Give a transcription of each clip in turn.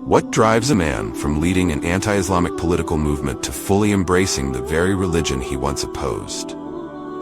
What drives a man from leading an anti-Islamic political movement to fully embracing the very religion he once opposed?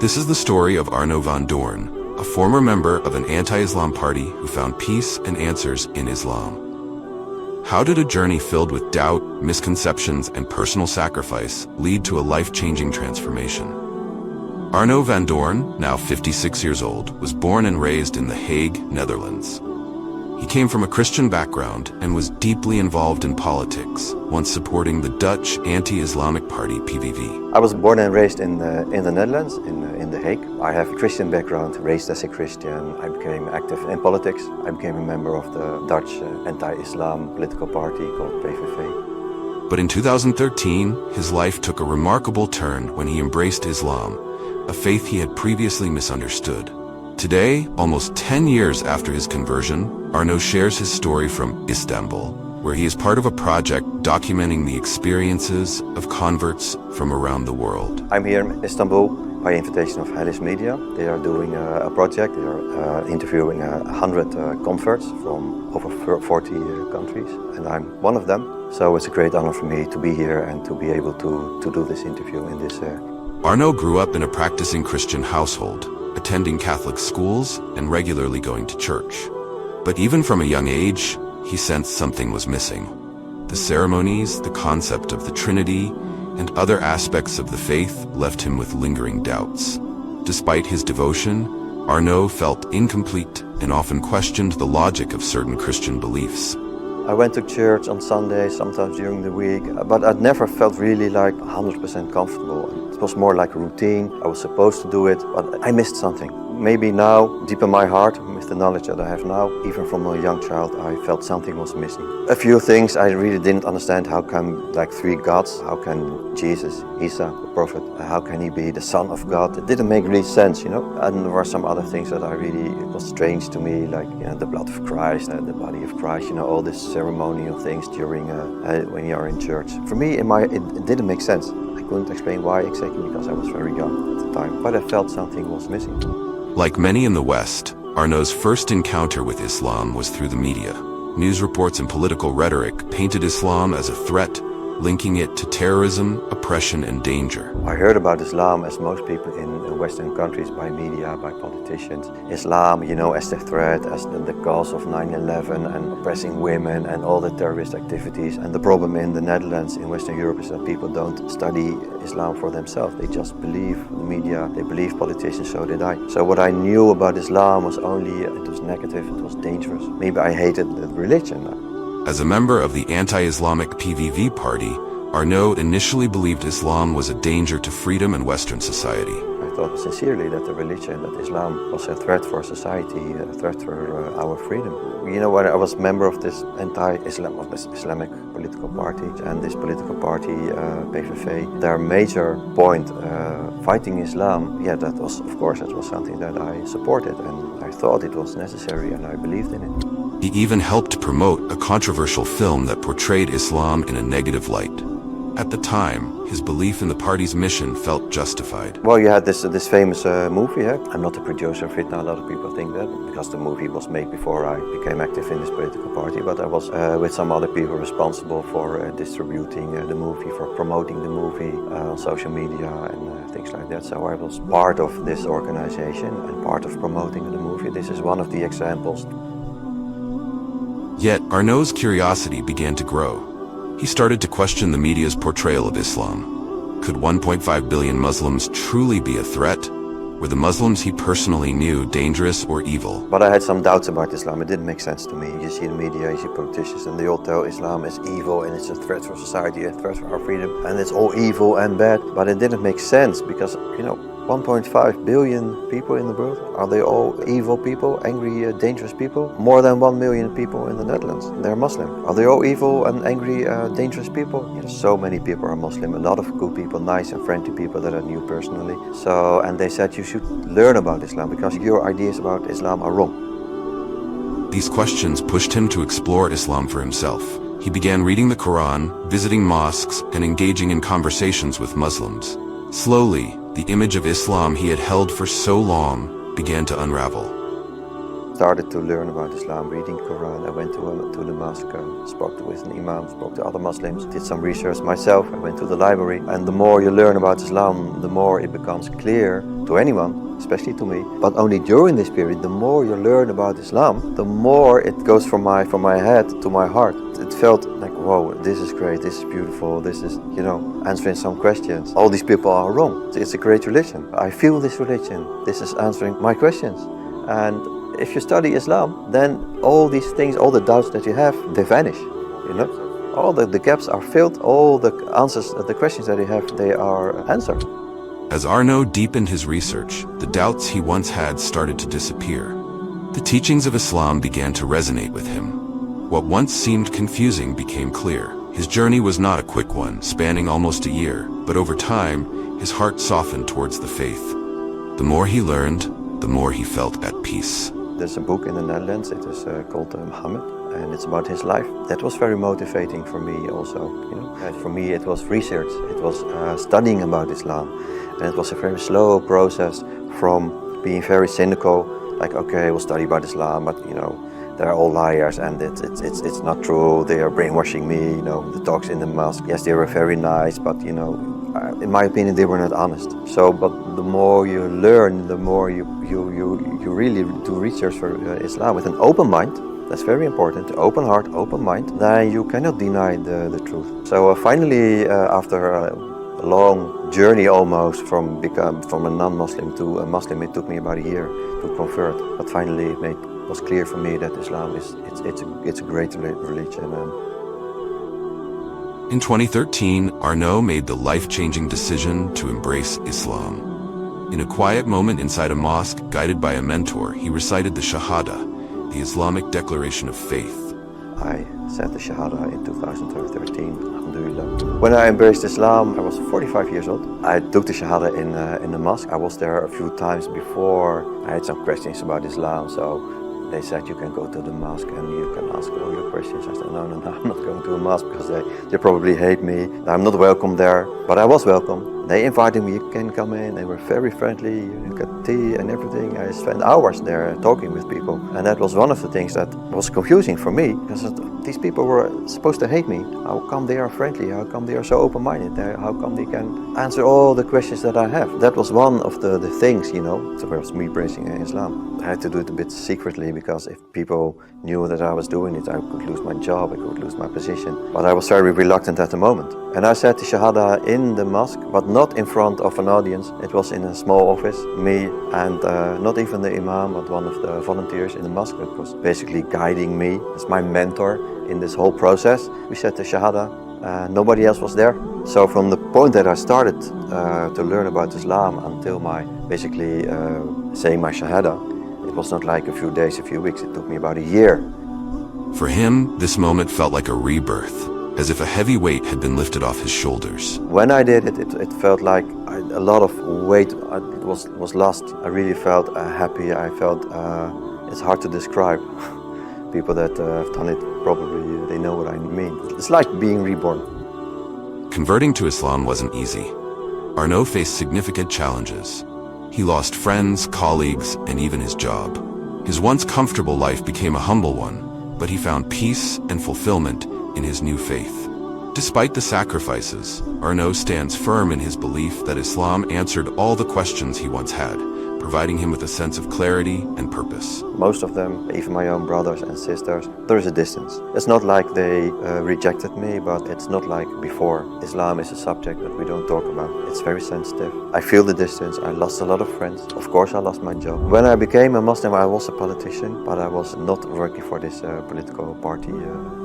This is the story of Arnaud van Doorn, a former member of an anti-Islam party who found peace and answers in Islam. How did a journey filled with doubt, misconceptions, and personal sacrifice lead to a life-changing transformation? Arnaud van Doorn, now 56 years old, was born and raised in The Hague, Netherlands. He came from a Christian background and was deeply involved in politics, once supporting the Dutch anti-Islamic party PVV. I was born and raised in the Netherlands, in The Hague. I have a Christian background, raised as a Christian. I became active in politics. I became a member of the Dutch anti-Islam political party called PVV. But in 2013, his life took a remarkable turn when he embraced Islam, a faith he had previously misunderstood. Today, almost 10 years after his conversion, Arno shares his story from Istanbul, where he is part of a project documenting the experiences of converts from around the world. I'm here in Istanbul by invitation of Hague Media. They are doing a project. They are interviewing 100 converts from over 40 countries, and I'm one of them. So it's a great honor for me to be here and to be able to do this interview in this. Arno grew up in a practicing Christian household, attending Catholic schools and regularly going to church. But even from a young age, he sensed something was missing. The ceremonies, the concept of the Trinity, and other aspects of the faith left him with lingering doubts. Despite his devotion, Arno felt incomplete and often questioned the logic of certain Christian beliefs. I went to church on Sundays, sometimes during the week, but I never felt really like 100% comfortable. It was more like a routine. I was supposed to do it, but I missed something. Maybe now, deep in my heart, with the knowledge that I have now, even from a young child, I felt something was missing. A few things I really didn't understand. How come like three gods? How can Jesus, Isa, the prophet, how can he be the son of God? It didn't make really sense, you know. And there were some other things that it was strange to me, like the blood of Christ, the body of Christ, all these ceremonial things during when you are in church. For me, it didn't make sense. I couldn't explain why exactly because I was very young at the time, but I felt something was missing. Like many in the West, Arno's first encounter with Islam was through the media. News reports and political rhetoric painted Islam as a threat, linking it to terrorism, oppression, and danger. I heard about Islam, as most people in Western countries, by media, by politicians. Islam, as the threat, as the cause of 9/11 and oppressing women and all the terrorist activities. And the problem in the Netherlands, in Western Europe, is that people don't study Islam for themselves. They just believe the media, they believe politicians, so did I. So what I knew about Islam was only, it was negative, it was dangerous. Maybe I hated the religion. As a member of the anti-Islamic PVV party, Arno initially believed Islam was a danger to freedom and Western society. I thought sincerely that the religion, that Islam was a threat for society, a threat for our freedom. When I was member of this Islamic political party, and this political party, PVV, their major point, fighting Islam, that was something that I supported, and I thought it was necessary, and I believed in it. He even helped promote a controversial film that portrayed Islam in a negative light. At the time, his belief in the party's mission felt justified. Well, you had this famous movie. I'm not the producer of it now. A lot of people think that because the movie was made before I became active in this political party. But I was with some other people responsible for distributing the movie, for promoting the movie on social media and things like that. So I was part of this organization and part of promoting the movie. This is one of the examples. Yet, Arno's curiosity began to grow. He started to question the media's portrayal of Islam. Could 1.5 billion Muslims truly be a threat? Were the Muslims he personally knew dangerous or evil? But I had some doubts about Islam. It didn't make sense to me. You see the media, you see politicians, and they all tell Islam is evil and it's a threat for society, a threat for our freedom, and it's all evil and bad. But it didn't make sense because, 1.5 billion people in the world. Are they all evil people, angry, dangerous people? More than 1 million people in the Netherlands. They're Muslim. Are they all evil and angry, dangerous people? So many people are Muslim. A lot of good people, nice and friendly people that I knew personally. And they said you should learn about Islam because your ideas about Islam are wrong. These questions pushed him to explore Islam for himself. He began reading the Quran, visiting mosques, and engaging in conversations with Muslims. Slowly, the image of Islam he had held for so long began to unravel. started to learn about Islam, reading Quran. I went to the mosque, spoke with an imam, spoke to other Muslims, did some research myself. I went to the library, and the more you learn about Islam, the more it becomes clear to anyone, especially to me. But only during this period, the more you learn about Islam, the more it goes from my head to my heart. It felt like, whoa, this is great, this is beautiful, this is, answering some questions. All these people are wrong. It's a great religion. I feel this religion. This is answering my questions. And if you study Islam, then all these things, all the doubts that you have, they vanish, All the gaps are filled, all the answers, the questions that you have, they are answered. As Arno deepened his research, the doubts he once had started to disappear. The teachings of Islam began to resonate with him. What once seemed confusing became clear. His journey was not a quick one, spanning almost a year, but over time, his heart softened towards the faith. The more he learned, the more he felt at peace. There's a book in the Netherlands, it is called Muhammad, and it's about his life. That was very motivating for me also, For me it was research, it was studying about Islam, and it was a very slow process from being very cynical, like, okay, we'll study about Islam, but they're all liars and it's not true, they are brainwashing me, the talks in the mosque, yes, they were very nice, but in my opinion, they were not honest. So, but the more you learn, the more you really do research for Islam with an open mind. That's very important, open heart, open mind, then you cannot deny the truth. So finally, after a long journey almost from a non-Muslim to a Muslim, it took me about a year to convert, but finally it was clear for me that Islam it's a great religion. In 2013, Arno made the life-changing decision to embrace Islam. In a quiet moment inside a mosque, guided by a mentor, he recited the Shahada, the Islamic declaration of faith. I said the Shahada in 2013, alhamdulillah. When I embraced Islam, I was 45 years old. I took the Shahada in the mosque. I was there a few times before. I had some questions about Islam, so they said you can go to the mosque and you can ask all your questions. I said, no, I'm not going to a mosque because they probably hate me. I'm not welcome there, but I was welcome. They invited me, you can come in. They were very friendly, you got tea and everything. I spent hours there talking with people. And that was one of the things that was confusing for me, because these people were supposed to hate me. How come they are friendly? How come they are so open-minded? How come they can answer all the questions that I have? That was one of the things, towards me embracing Islam. I had to do it a bit secretly, because if people knew that I was doing it, I could lose my job, I could lose my position. But I was very reluctant at the moment. And I said the Shahada in the mosque, but not in front of an audience. It was in a small office, me and not even the imam, but one of the volunteers in the mosque that was basically guiding me as my mentor in this whole process. We said the Shahada, nobody else was there. So from the point that I started to learn about Islam until basically saying my Shahada, it was not like a few days, a few weeks, it took me about a year. For him, this moment felt like a rebirth, as if a heavy weight had been lifted off his shoulders. When I did it, it felt like a lot of weight was lost. I really felt happy. I felt, it's hard to describe. People that have done it, probably they know what I mean. It's like being reborn. Converting to Islam wasn't easy. Arno faced significant challenges. He lost friends, colleagues, and even his job. His once comfortable life became a humble one, but he found peace and fulfillment in his new faith. Despite the sacrifices, Arno stands firm in his belief that Islam answered all the questions he once had, providing him with a sense of clarity and purpose. Most of them, even my own brothers and sisters, there is a distance. It's not like they rejected me, but it's not like before. Islam is a subject that we don't talk about. It's very sensitive. I feel the distance. I lost a lot of friends. Of course, I lost my job. When I became a Muslim, I was a politician, but I was not working for this political party,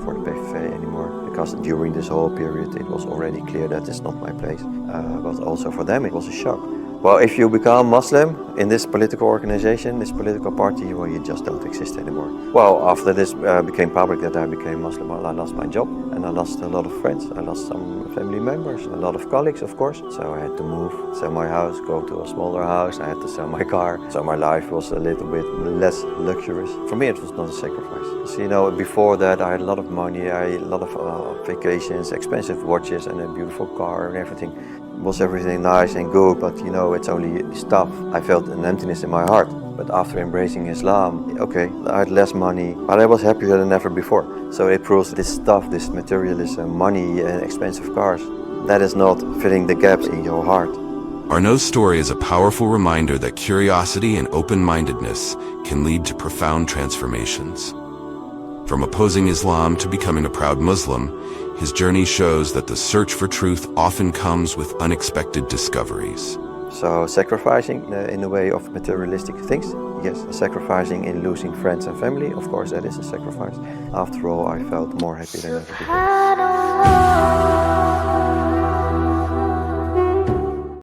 for the PVV anymore, because during this whole period, it was already clear that it's not my place. But also for them, it was a shock. Well, if you become Muslim in this political organization, this political party, well, you just don't exist anymore. Well, after this became public that I became Muslim, I lost my job and I lost a lot of friends. I lost some family members, a lot of colleagues, of course. So I had to move, sell my house, go to a smaller house. I had to sell my car. So my life was a little bit less luxurious. For me, it was not a sacrifice. So, before that, I had a lot of money, I had a lot of vacations, expensive watches and a beautiful car and everything. Was everything nice and good, but it's only stuff. I felt an emptiness in my heart. But after embracing Islam, okay, I had less money, but I was happier than ever before. So it proves this stuff, this materialism, money and expensive cars, that is not filling the gaps in your heart. Arnaud's story is a powerful reminder that curiosity and open-mindedness can lead to profound transformations. From opposing Islam to becoming a proud Muslim, his journey shows that the search for truth often comes with unexpected discoveries. So sacrificing in the way of materialistic things, yes. Sacrificing in losing friends and family, of course that is a sacrifice. After all, I felt more happy than ever before.